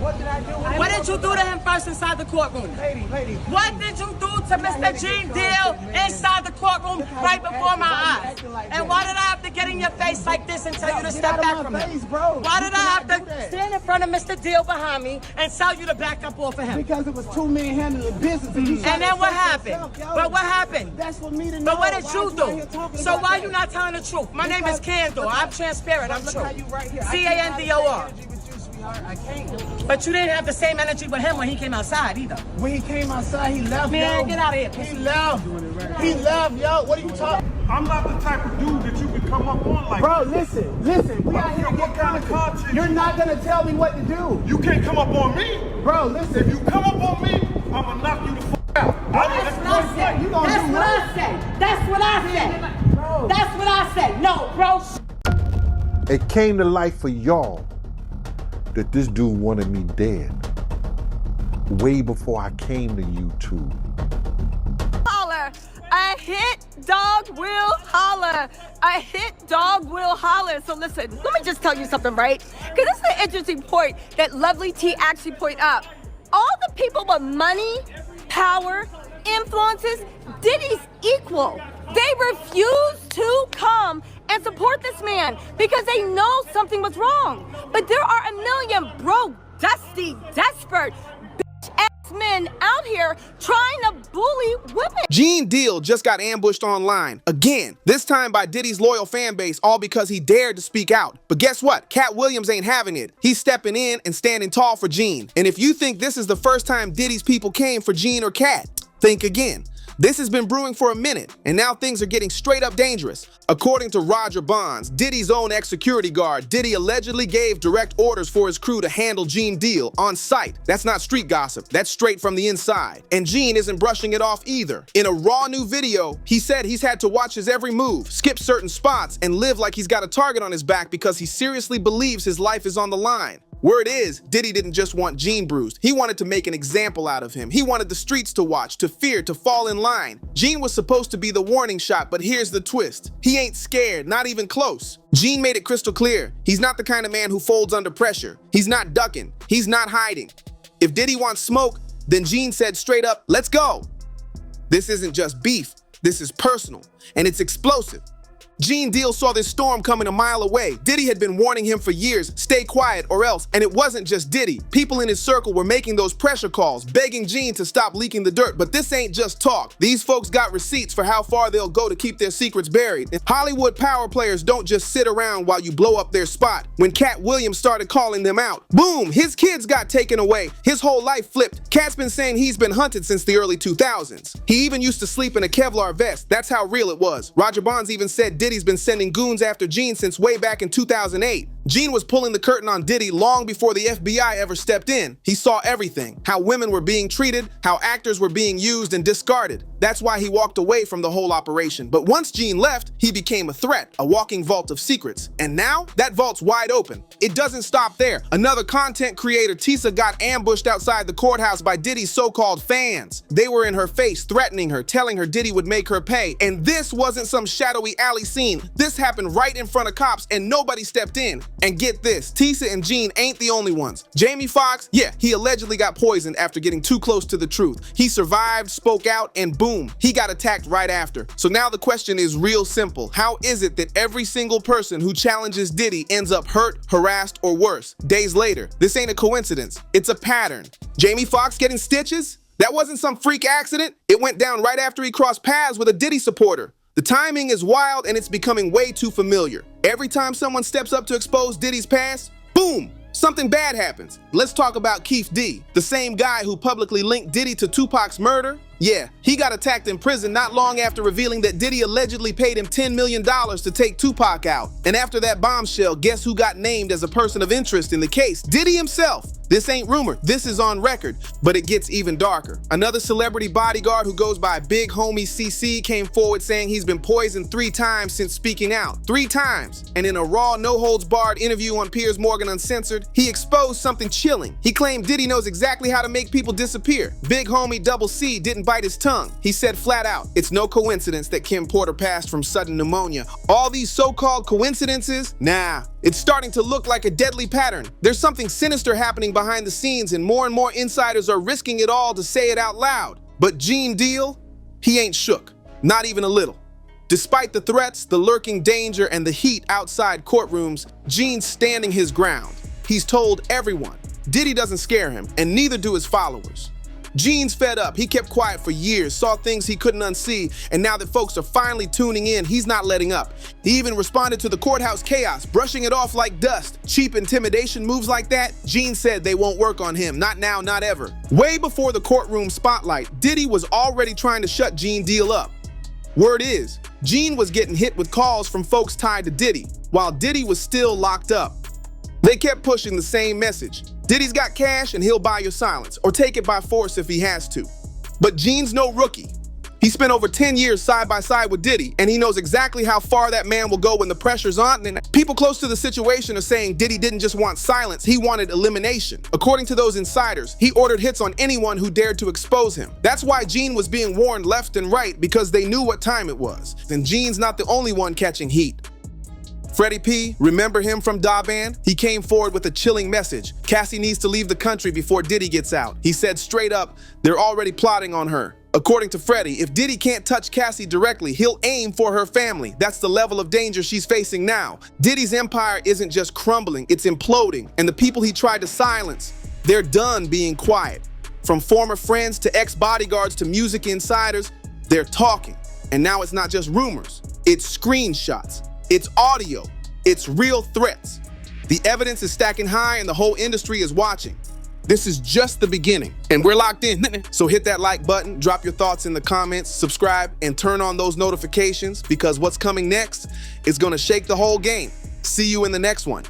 What did I do? What did you do to him first inside the courtroom? Lady. What did you do to Mr. Gene Deal inside the courtroom right before my eyes? And why did I have to get in your face like this and tell you to step back from him? Why did I have to stand in front of Mr. Deal behind me and tell you to back up off of him? Because it was two men handling business. And then what happened? But what happened? That's for me to know. But what did you do? So why are you not telling the truth? My name is Candor. I'm transparent. I'm true. Candor. I can't. But you didn't have the same energy with him when he came outside either. When he came outside, he left. Man, yo. get out of here. He left. He left, yo. What are you talking? I'm not the type of dude that you can come up on like Bro, that. listen. We out here to get kind of content. You're not gonna tell me what to do. You can't come up on me. Bro, listen. If you come up on me, I'm gonna knock you the f out. That's what I said. You gonna That's do what I said. That's what I said. Bro. That's what I said. No, bro. It came to light for y'all that this dude wanted me dead way before I came to YouTube. Holler. A hit dog will holler. A hit dog will holler. So listen, let me just tell you something, right? Because this is an interesting point that Lovely T actually point up. All the people with money, power, influences, Diddy's equal. They refuse to come and support this man because they know something was wrong. But there are a million broke, dusty, desperate, bitch-ass men out here trying to bully women. Gene Deal just got ambushed online, again, this time by Diddy's loyal fan base, all because he dared to speak out. But guess what? Katt Williams ain't having it. He's stepping in and standing tall for Gene. And if you think this is the first time Diddy's people came for Gene or Katt, think again. This has been brewing for a minute, and now things are getting straight up dangerous. According to Roger Bonds, Diddy's own ex-security guard, Diddy allegedly gave direct orders for his crew to handle Gene Deal on site. That's not street gossip, that's straight from the inside. And Gene isn't brushing it off either. In a raw new video, he said he's had to watch his every move, skip certain spots, and live like he's got a target on his back because he seriously believes his life is on the line. Word is, Diddy didn't just want Gene bruised. He wanted to make an example out of him. He wanted the streets to watch, to fear, to fall in line. Gene was supposed to be the warning shot, but here's the twist. He ain't scared, not even close. Gene made it crystal clear. He's not the kind of man who folds under pressure. He's not ducking. He's not hiding. If Diddy wants smoke, then Gene said straight up, let's go. This isn't just beef. This is personal, and it's explosive. Gene Deal saw this storm coming a mile away. Diddy had been warning him for years, stay quiet or else. And it wasn't just Diddy. People in his circle were making those pressure calls, begging Gene to stop leaking the dirt. But this ain't just talk. These folks got receipts for how far they'll go to keep their secrets buried. And Hollywood power players don't just sit around while you blow up their spot. When Katt Williams started calling them out, boom, his kids got taken away. His whole life flipped. Katt's been saying he's been hunted since the early 2000s. He even used to sleep in a Kevlar vest. That's how real it was. Roger Bonds even said Diddy's been sending goons after Gene since way back in 2008. Gene was pulling the curtain on Diddy long before the FBI ever stepped in. He saw everything, how women were being treated, how actors were being used and discarded. That's why he walked away from the whole operation. But once Gene left, he became a threat, a walking vault of secrets. And now, that vault's wide open. It doesn't stop there. Another content creator, Tisa, got ambushed outside the courthouse by Diddy's so-called fans. They were in her face, threatening her, telling her Diddy would make her pay. And this wasn't some shadowy alley scene. This happened right in front of cops and nobody stepped in. And get this, Tisa and Gene ain't the only ones. Jamie Foxx, yeah, he allegedly got poisoned after getting too close to the truth. He survived, spoke out, and boom, he got attacked right after. So now the question is real simple. How is it that every single person who challenges Diddy ends up hurt, harassed, or worse days later? This ain't a coincidence. It's a pattern. Jamie Foxx getting stitches? That wasn't some freak accident. It went down right after he crossed paths with a Diddy supporter. The timing is wild and it's becoming way too familiar. Every time someone steps up to expose Diddy's past, boom, something bad happens. Let's talk about Keith D, the same guy who publicly linked Diddy to Tupac's murder. Yeah, he got attacked in prison not long after revealing that Diddy allegedly paid him $10 million to take Tupac out. And after that bombshell, guess who got named as a person of interest in the case? Diddy himself. This ain't rumor, this is on record, but it gets even darker. Another celebrity bodyguard who goes by Big Homie CC came forward saying he's been poisoned 3 times since speaking out. 3 times. And in a raw, no-holds-barred interview on Piers Morgan Uncensored, he exposed something chilling. He claimed Diddy knows exactly how to make people disappear. Big Homie Double C didn't bite his tongue. He said flat out, it's no coincidence that Kim Porter passed from sudden pneumonia. All these so-called coincidences? Nah, it's starting to look like a deadly pattern. There's something sinister happening behind the scenes, and more insiders are risking it all to say it out loud. But Gene Deal, he ain't shook, not even a little. Despite the threats, the lurking danger, and the heat outside courtrooms, Gene's standing his ground. He's told everyone Diddy doesn't scare him, and neither do his followers. Gene's fed up. He kept quiet for years, saw things he couldn't unsee, and now that folks are finally tuning in, he's not letting up. He even responded to the courthouse chaos, brushing it off like dust. Cheap intimidation moves like that, Gene said they won't work on him. Not now, not ever. Way before the courtroom spotlight, Diddy was already trying to shut Gene Deal up. Word is, Gene was getting hit with calls from folks tied to Diddy, while Diddy was still locked up. They kept pushing the same message. Diddy's got cash and he'll buy your silence, or take it by force if he has to. But Gene's no rookie. He spent over 10 years side by side with Diddy, and he knows exactly how far that man will go when the pressure's on. And people close to the situation are saying Diddy didn't just want silence, he wanted elimination. According to those insiders, he ordered hits on anyone who dared to expose him. That's why Gene was being warned left and right, because they knew what time it was. And Gene's not the only one catching heat. Freddie P, remember him from Da Band? He came forward with a chilling message. Cassie needs to leave the country before Diddy gets out. He said straight up, they're already plotting on her. According to Freddie, if Diddy can't touch Cassie directly, he'll aim for her family. That's the level of danger she's facing now. Diddy's empire isn't just crumbling, it's imploding. And the people he tried to silence, they're done being quiet. From former friends to ex-bodyguards to music insiders, they're talking. And now it's not just rumors, it's screenshots. It's audio. It's real threats. The evidence is stacking high and the whole industry is watching. This is just the beginning, and we're locked in. So hit that like button, drop your thoughts in the comments, subscribe, and turn on those notifications, because what's coming next is gonna shake the whole game. See you in the next one.